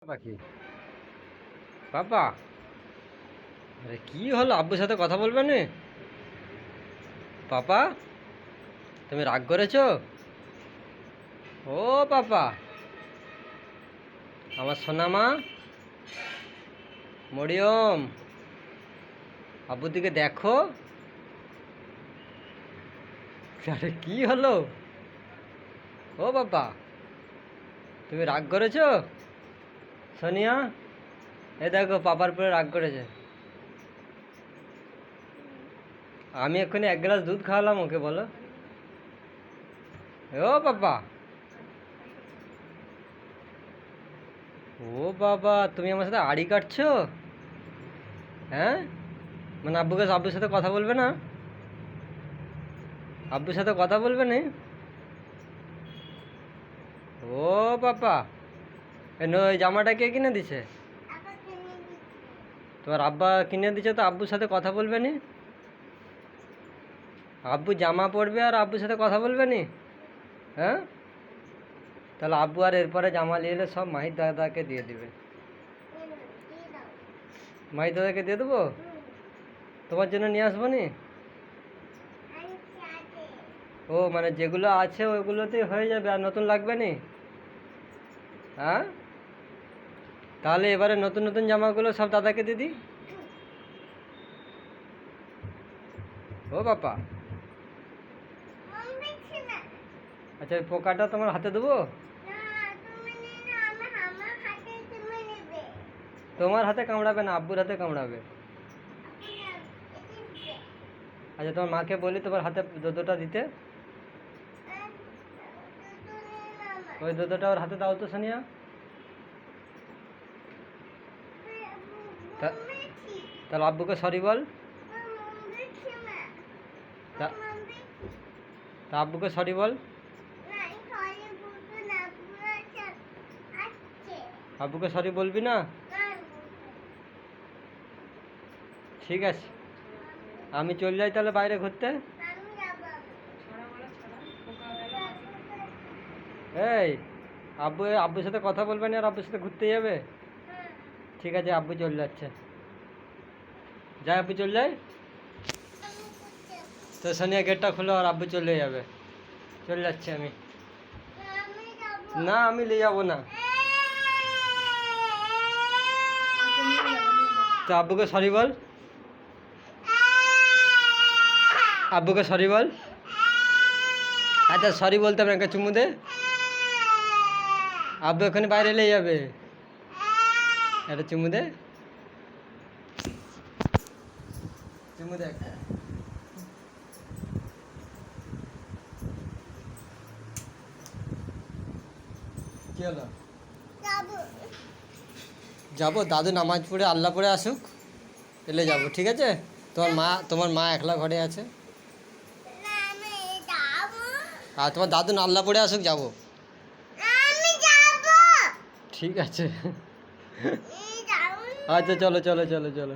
পাখি বাবা, আরে কি হলো? আব্বুর সাথে কথা বলবে না? পাপা, তুমি রাগ করেছো? ও পাপা, আমার সোনা মা মরিয়ম, আব্বুর দিকে দেখো। আরে কি হলো? ও বাবা, তুমি রাগ করেছো? সোনিয়া, এ দেখো পাপার পরে রাগ করেছে। আমি এক্ষুনি 1 গ্লাস দুধ খাওয়ালাম ওকে, বলো। ও বাবা, ও বাবা, তুমি আমার সাথে আড়ি কাটছো? হ্যাঁ, মানে আব্বুর সাথে কথা বলবে না? আব্বুর সাথে কথা বলবে না? ও বাবা, ওই জামাটা কে কিনে দিছে? তোমার আব্বা কিনে দিছে, তো আব্বুর সাথে কথা বলবে না? আব্বু জামা পরবে আর আব্বুর সাথে কথা বলবে না? হ্যাঁ, তাহলে আব্বু আর এরপরে জামা নিয়ে এলে সব মাহির দাদাকে দিয়ে দিবে। মাহির দাদাকে দিয়ে দেবো? তোমার জন্য নিয়ে আসবো নি? ও মানে যেগুলো আছে ওইগুলোতেই হয়ে যাবে, আর নতুন লাগবে নি? হ্যাঁ, তাহলে এবারে নতুন নতুন জামাগুলো সব দাদাকে দিয়ে দিই। ও বাবা, আচ্ছা ওই পোকাটা তোমার হাতে দেবো? তোমার হাতে কামড়াবে না, আব্বুর হাতে কামড়াবে। আচ্ছা তোমার মাকে বলি তোমার হাতে দুধটা দিতে। ওই দুধটা ওর হাতে দাও তো সোনিয়া। তাহলে আব্বুকে সরি বল। তা আব্বুকে সরি বল। আব্বুকে সরি বলবি না? ঠিক আছে, আমি চলে যাই তাহলে বাইরে ঘুরতে। এই, আব্বুর সাথে কথা বলবে না আর আব্বুর সাথে ঘুরতে যাবে? ঠিক আছে, আব্বু চলে যাচ্ছে। যাই, আব্বু চলে যায়। তো সোনিয়া গেটটা খুলো আর আব্বু চলে যাবে। চলে যাচ্ছি আমি। না, আমি নিয়ে যাবো না। তো আব্বুকে সরি বল। আব্বুকে সরি বল। আচ্ছা সরি বলতে হবে, একটা চুমু দে। আব্বু এখানে বাইরে নিয়ে যাবে, একটা চুমু দে। চুমু দে একটা। কি হলো? যাবো, দাদু নামাজ পড়ে আল্লাহ পড়ে আসুক, এলে যাবো। ঠিক আছে, তোমার মা একলা ঘরে আছে। আর তোমার দাদু আল্লাহ পড়ে আসুক, যাবো। ঠিক আছে। আচ্ছা চলো চলো চলো চলো।